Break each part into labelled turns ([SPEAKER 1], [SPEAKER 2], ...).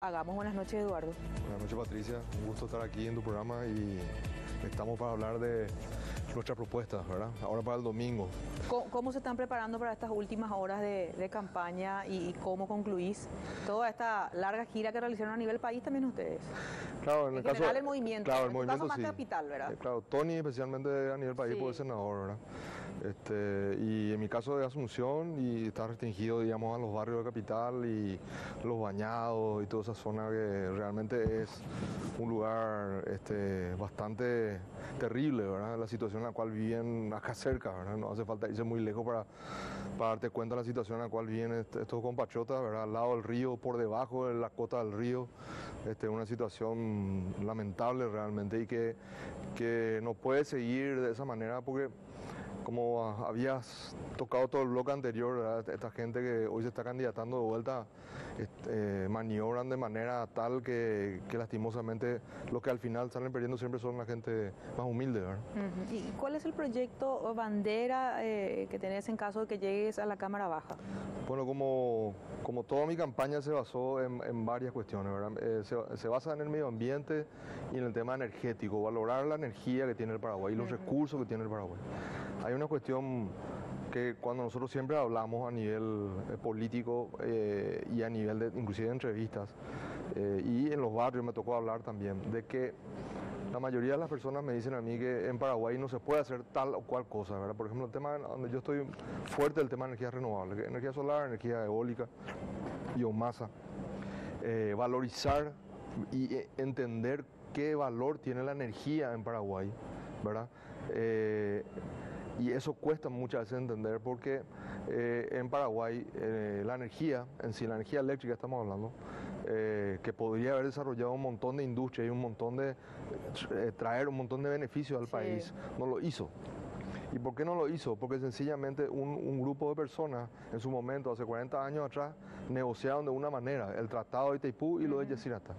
[SPEAKER 1] Hagamos buenas noches, Eduardo.
[SPEAKER 2] Buenas noches, Patricia. Un gusto estar aquí en tu programa y estamos para hablar de nuestras propuestas, ¿verdad? Ahora para el domingo.
[SPEAKER 1] ¿Cómo se están preparando para estas últimas horas de campaña y cómo concluís toda esta larga gira que realizaron a nivel país también ustedes?
[SPEAKER 2] Claro,
[SPEAKER 1] en general el movimiento.
[SPEAKER 2] Claro, el
[SPEAKER 1] en tu
[SPEAKER 2] movimiento
[SPEAKER 1] caso más
[SPEAKER 2] sí.
[SPEAKER 1] capital, ¿verdad?
[SPEAKER 2] Claro, Tony especialmente a nivel país
[SPEAKER 1] Sí.
[SPEAKER 2] por el senador, ¿verdad? Y en mi caso de Asunción y está restringido, digamos, a los barrios de capital y los bañados y toda esa zona que realmente es un lugar bastante terrible, ¿verdad? La situación en la cual viven acá cerca, ¿verdad? No hace falta irse muy lejos para darte cuenta de la situación en la cual viven estos compatriotas, ¿verdad? Al lado del río, por debajo de la cota del río. Una situación lamentable realmente y que no puede seguir de esa manera porque como habías tocado todo el bloque anterior, ¿verdad? Esta gente que hoy se está candidatando de vuelta maniobran de manera tal que lastimosamente los que al final salen perdiendo siempre son la gente más humilde, ¿verdad?
[SPEAKER 1] Uh-huh. ¿Y cuál es el proyecto o bandera que tenés en caso de que llegues a la Cámara Baja?
[SPEAKER 2] Bueno, como toda mi campaña se basó en varias cuestiones, ¿verdad? Se basa en el medio ambiente y en el tema energético, valorar la energía que tiene el Paraguay y los recursos que tiene el Paraguay. Hay una cuestión que cuando nosotros siempre hablamos a nivel político y a nivel de inclusive de entrevistas y en los barrios me tocó hablar también, de que la mayoría de las personas me dicen a mí que en Paraguay no se puede hacer tal o cual cosa, ¿verdad? Por ejemplo, el tema donde yo estoy fuerte, el tema de energías renovables, energía solar, energía eólica, biomasa, valorizar y entender qué valor tiene la energía en Paraguay, ¿verdad? Y eso cuesta muchas veces entender porque en Paraguay la energía, en sí, la energía eléctrica estamos hablando, que podría haber desarrollado un montón de industria y un montón de traer un montón de beneficios al país, no lo hizo. ¿Y por qué no lo hizo? Porque sencillamente un grupo de personas en su momento, hace 40 años atrás, negociaron de una manera el Tratado de Itaipú y lo de Yacyretá.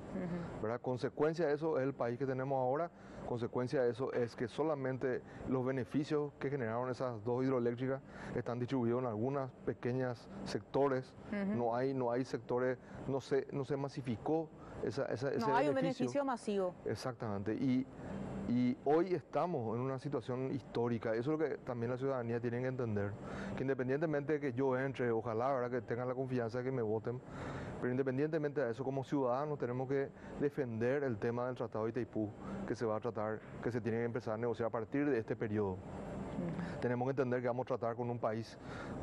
[SPEAKER 2] ¿Verdad? Consecuencia de eso es el país que tenemos ahora, consecuencia de eso es que solamente los beneficios que generaron esas dos hidroeléctricas están distribuidos en algunos pequeños sectores, no hay sectores, no se masificó ese
[SPEAKER 1] no hay un beneficio masivo.
[SPEAKER 2] Exactamente. Y hoy estamos en una situación histórica, eso es lo que también la ciudadanía tiene que entender, que independientemente de que yo entre, ojalá, ¿verdad?, que tengan la confianza de que me voten, pero independientemente de eso, como ciudadanos tenemos que defender el tema del Tratado de Itaipú, que se va a tratar, que se tiene que empezar a negociar a partir de este periodo. Tenemos que entender que vamos a tratar con un país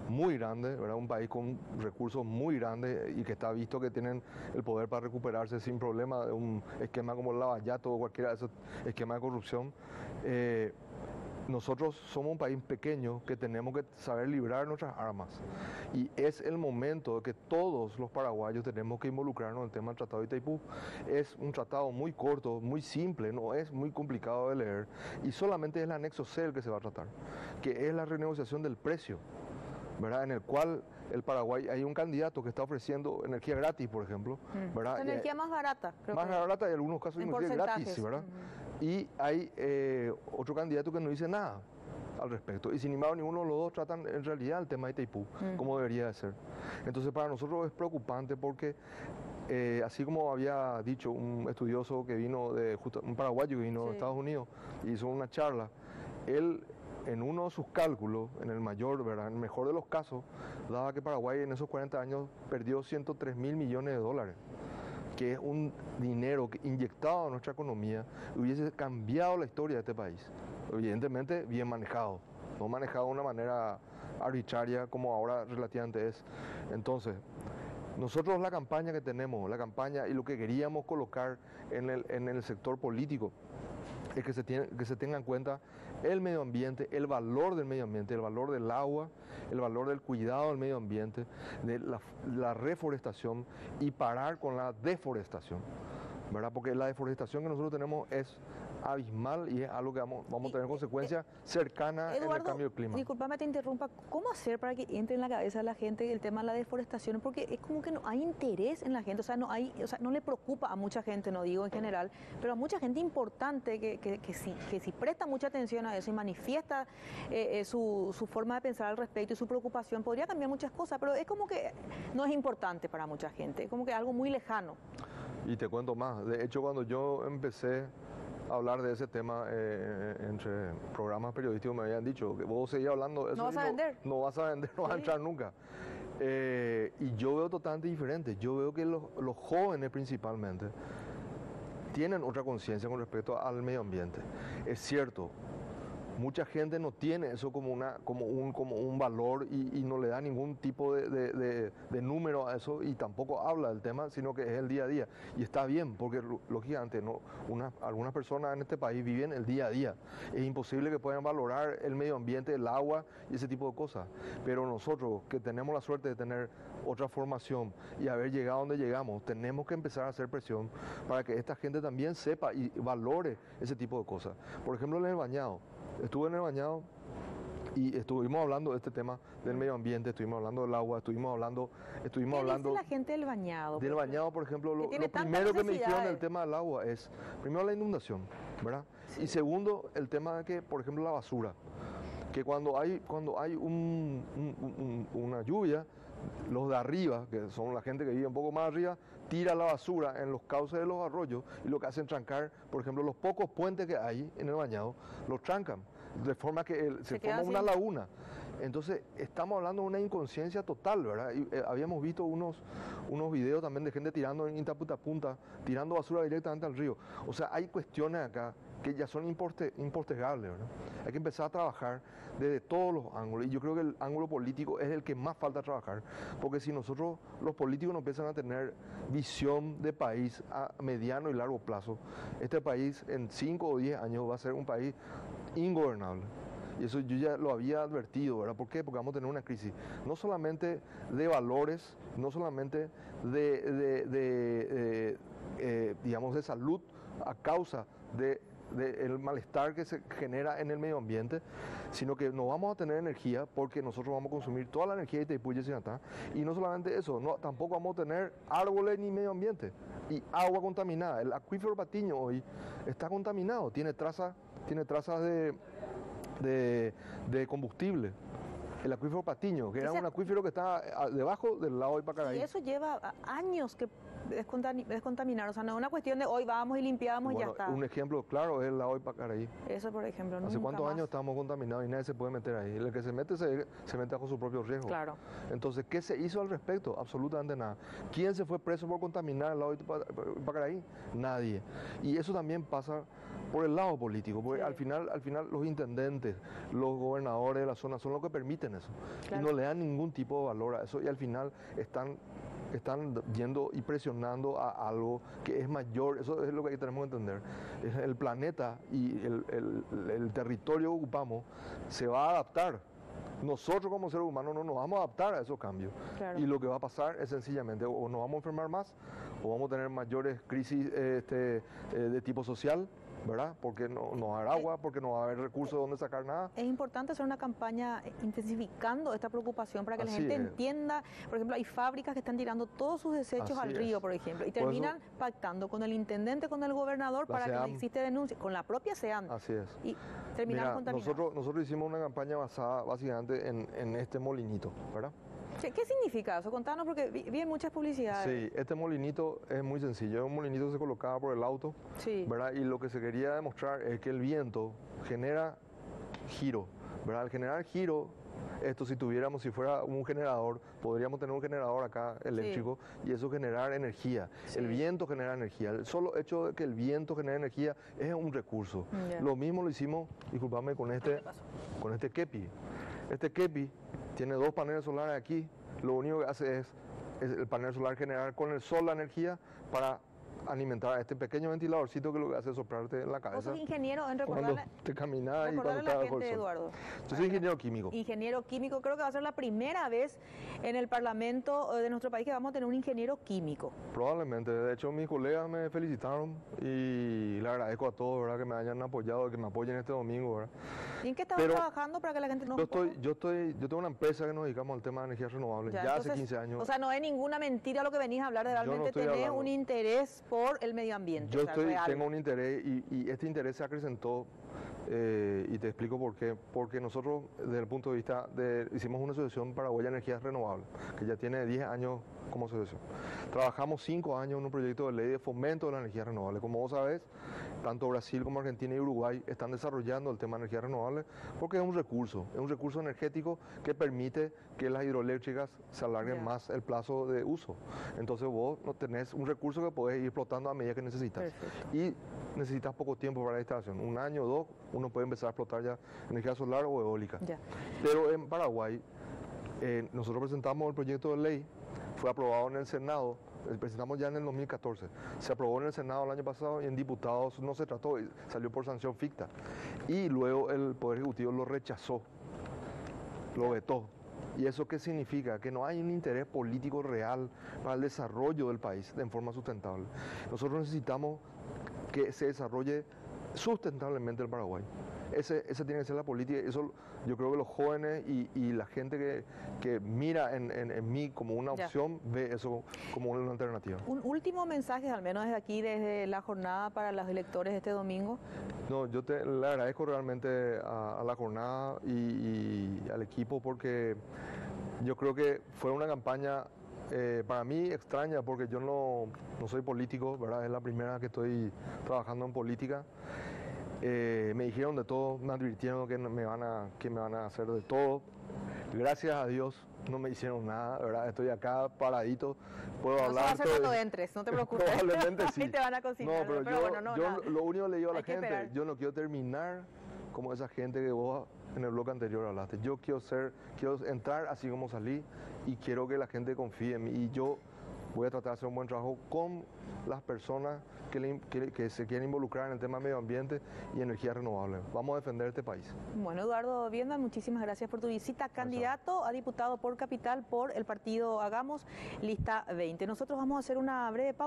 [SPEAKER 2] muy grande, ¿verdad? Un país con recursos muy grandes y que está visto que tienen el poder para recuperarse sin problema de un esquema como el Lavallato o cualquiera de esos esquemas de corrupción. Nosotros somos un país pequeño que tenemos que saber librar nuestras armas y es el momento de que todos los paraguayos tenemos que involucrarnos en el tema del Tratado de Itaipú. Es un tratado muy corto, muy simple, no es muy complicado de leer y solamente es el anexo C el que se va a tratar, que es la renegociación del precio, ¿verdad? En el cual el Paraguay hay un candidato que está ofreciendo energía gratis, por ejemplo, ¿verdad?
[SPEAKER 1] Energía más barata, creo
[SPEAKER 2] más barata y en algunos casos inclusive gratis, ¿verdad? Y hay otro candidato que no dice nada al respecto. Y sin embargo, ninguno de los dos tratan en realidad el tema de Itaipú, como debería de ser. Entonces, para nosotros es preocupante porque, así como había dicho un estudioso que vino un paraguayo que vino de Estados Unidos y hizo una charla, él en uno de sus cálculos, en el mayor, ¿verdad?, en el mejor de los casos, daba que Paraguay en esos 40 años perdió 103 mil millones de dólares, que es un dinero que inyectado a nuestra economía hubiese cambiado la historia de este país. Evidentemente bien manejado, no manejado de una manera arbitraria como ahora relativamente es. Entonces, nosotros la campaña que tenemos, la campaña y lo que queríamos colocar en el sector político, es que se tenga en cuenta el medio ambiente, el valor del medio ambiente, el valor del agua, el valor del cuidado del medio ambiente, de la reforestación y parar con la deforestación, ¿verdad? Porque la deforestación que nosotros tenemos es abismal y es algo que vamos a tener consecuencias cercanas en el cambio de clima.
[SPEAKER 1] Disculpame, te interrumpa. ¿Cómo hacer para que entre en la cabeza de la gente el tema de la deforestación? Porque es como que no hay interés en la gente, no le preocupa a mucha gente, no digo en general, pero a mucha gente importante que si presta mucha atención a eso y manifiesta su forma de pensar al respecto y su preocupación, podría cambiar muchas cosas, pero es como que no es importante para mucha gente, es como que algo muy lejano.
[SPEAKER 2] Y te cuento más. De hecho, cuando yo empecé a hablar de ese tema entre programas periodísticos, me habían dicho que vos seguís hablando de eso.
[SPEAKER 1] No vas a vender.
[SPEAKER 2] No vas a vender, no vas a entrar nunca. Y yo veo totalmente diferente. Yo veo que los jóvenes principalmente tienen otra conciencia con respecto al medio ambiente. Es cierto, mucha gente no tiene eso como un valor y no le da ningún tipo de número a eso y tampoco habla del tema, sino que es el día a día. Y está bien, porque lógicamente algunas personas en este país viven el día a día. Es imposible que puedan valorar el medio ambiente, el agua y ese tipo de cosas. Pero nosotros, que tenemos la suerte de tener otra formación y haber llegado donde llegamos, tenemos que empezar a hacer presión para que esta gente también sepa y valore ese tipo de cosas. Por ejemplo, en el bañado. Estuve en el bañado y estuvimos hablando de este tema del medio ambiente, estuvimos hablando del agua, estuvimos hablando...
[SPEAKER 1] ¿Qué dice la gente del bañado?
[SPEAKER 2] Del bañado, por ejemplo, lo
[SPEAKER 1] tiene
[SPEAKER 2] primero que me dijeron del tema del agua es, primero la inundación, ¿verdad? Sí. Y segundo, el tema de que, por ejemplo, la basura, que cuando hay una lluvia, los de arriba, que son la gente que vive un poco más arriba, tira la basura en los cauces de los arroyos y lo que hacen trancar, por ejemplo, los pocos puentes que hay en el bañado, los trancan, de forma que se forma una laguna. Entonces, estamos hablando de una inconsciencia total, ¿verdad? Y, habíamos visto unos videos también de gente tirando en Intaputapunta, tirando basura directamente al río. O sea, hay cuestiones acá que ya son impostergables, ¿verdad? Hay que empezar a trabajar desde todos los ángulos, y yo creo que el ángulo político es el que más falta trabajar, porque si nosotros, los políticos, no empiezan a tener visión de país a mediano y largo plazo, este país en 5 o 10 años va a ser un país ingobernable. Y eso yo ya lo había advertido, ¿verdad? ¿Por qué? Porque vamos a tener una crisis, no solamente de valores, no solamente digamos, de salud a causa del malestar que se genera en el medio ambiente, sino que no vamos a tener energía porque nosotros vamos a consumir toda la energía de Itaipú y Yacyretá. Y no solamente eso, tampoco vamos a tener árboles ni medio ambiente y agua contaminada. El acuífero Patiño hoy está contaminado, tiene trazas de combustible. El acuífero Patiño, que era un acuífero que estaba debajo del lago de Ipacaraí.
[SPEAKER 1] Y eso lleva años que descontaminar, o sea, no es una cuestión de hoy vamos y limpiamos y ya está.
[SPEAKER 2] Un ejemplo claro es el lago de Ipacaraí.
[SPEAKER 1] Eso, por ejemplo,
[SPEAKER 2] ¿Hace cuántos años estamos contaminados y nadie se puede meter ahí? El que se mete bajo su propio riesgo.
[SPEAKER 1] Claro.
[SPEAKER 2] Entonces, ¿qué se hizo al respecto? Absolutamente nada. ¿Quién se fue preso por contaminar el lago de Ipacaraí? Nadie. Y eso también pasa por el lado político, porque al final los intendentes, los gobernadores de la zona son los que permiten eso. Claro. Y no le dan ningún tipo de valor a eso y al final están yendo y presionando a algo que es mayor. Eso es lo que tenemos que entender. El planeta y el territorio que ocupamos se va a adaptar. Nosotros como seres humanos no nos vamos a adaptar a esos cambios. Claro. Y lo que va a pasar es sencillamente o nos vamos a enfermar más o vamos a tener mayores crisis de tipo social, ¿verdad? Porque no va a haber agua, porque no va a haber recursos donde sacar nada.
[SPEAKER 1] Es importante hacer una campaña intensificando esta preocupación para que la gente entienda. Por ejemplo, hay fábricas que están tirando todos sus desechos al río, por ejemplo, y terminan pactando con el intendente, con el gobernador para que no existe denuncia, con la propia SEAN.
[SPEAKER 2] Así es.
[SPEAKER 1] Y terminan contaminados.
[SPEAKER 2] Nosotros hicimos una campaña basada básicamente en este molinito, ¿verdad?
[SPEAKER 1] ¿Qué significa eso? Contanos, porque vi en muchas publicidades.
[SPEAKER 2] Sí, este molinito es muy sencillo. Es un molinito que se colocaba por el auto, ¿verdad? Y lo que se quería demostrar es que el viento genera giro, ¿verdad? Al generar giro, si fuera un generador, podríamos tener un generador acá eléctrico y eso generar energía. El viento genera energía. El solo hecho de que el viento genere energía es un recurso. Lo mismo lo hicimos, disculpame, con este kepi. Este kepi tiene 2 paneles solares aquí. Lo único que hace es el panel solar generar con el sol la energía para alimentar a este pequeño ventiladorcito que lo que hace es soplarte en la cabeza.
[SPEAKER 1] ¿Vos sos ingeniero en
[SPEAKER 2] cuando te caminas y cuando estás bajo el sol?
[SPEAKER 1] Eduardo.
[SPEAKER 2] Yo soy ingeniero químico.
[SPEAKER 1] Ingeniero químico, creo que va a ser la primera vez en el Parlamento de nuestro país que vamos a tener un ingeniero químico.
[SPEAKER 2] Probablemente. De hecho, mis colegas me felicitaron y le agradezco a todos, ¿verdad?, que me hayan apoyado, que me apoyen este domingo, ¿verdad?
[SPEAKER 1] ¿Y en qué estabas trabajando para que la gente no...
[SPEAKER 2] Yo tengo una empresa que nos dedicamos al tema de energías renovables ya entonces, hace 15 años.
[SPEAKER 1] O sea, no es ninguna mentira lo que venís a hablar, realmente tenés un interés por el medio ambiente.
[SPEAKER 2] Yo tengo un interés y este interés se acrecentó Y te explico por qué. Porque nosotros, desde el punto de vista hicimos una asociación paraguaya de energías renovables, que ya tiene 10 años como asociación. Trabajamos 5 años en un proyecto de ley de fomento de las energías renovables. Como vos sabés, tanto Brasil como Argentina y Uruguay están desarrollando el tema de energías renovables porque es un recurso energético que permite que las hidroeléctricas se alarguen más el plazo de uso. Entonces vos no tenés un recurso que podés ir explotando a medida que necesitas.
[SPEAKER 1] Perfecto.
[SPEAKER 2] Y necesitas poco tiempo para la instalación, 1 año o 2, uno puede empezar a explotar ya energía solar o eólica.
[SPEAKER 1] Ya.
[SPEAKER 2] Pero en Paraguay, nosotros presentamos el proyecto de ley, fue aprobado en el Senado, presentamos ya en el 2014, se aprobó en el Senado el año pasado y en diputados no se trató, salió por sanción ficta. Y luego el Poder Ejecutivo lo rechazó, lo vetó. ¿Y eso qué significa? Que no hay un interés político real para el desarrollo del país en forma sustentable. Nosotros necesitamos que se desarrolle sustentablemente el Paraguay. Esa tiene que ser la política. Eso yo creo que los jóvenes y la gente que mira en mí como una opción, ve eso como una alternativa.
[SPEAKER 1] Un último mensaje, al menos desde aquí, desde la jornada para los electores este domingo.
[SPEAKER 2] No, yo le agradezco realmente a la jornada y al equipo porque yo creo que fue una campaña para mí extraña porque yo no soy político, ¿verdad? Es la primera que estoy trabajando en política. Me dijeron de todo, me advirtieron que me van a hacer de todo. Gracias a Dios no me hicieron nada, ¿verdad? Estoy acá paradito, puedo hablar.
[SPEAKER 1] Eso va a ser cuando entres, no te preocupes.
[SPEAKER 2] Probablemente sí.
[SPEAKER 1] Ahí te van a consignar.
[SPEAKER 2] No, pero yo lo único que le digo a la gente, yo no quiero terminar como esa gente que vos en el bloque anterior hablaste. Yo quiero entrar así como salí y quiero que la gente confíe en mí. Y yo voy a tratar de hacer un buen trabajo con las personas que se quieren involucrar en el tema medio ambiente y energía renovable. Vamos a defender este país.
[SPEAKER 1] Bueno, Eduardo Vienda, muchísimas gracias por tu visita. Candidato a diputado por Capital por el partido Hagamos, lista 20. Nosotros vamos a hacer una breve pausa.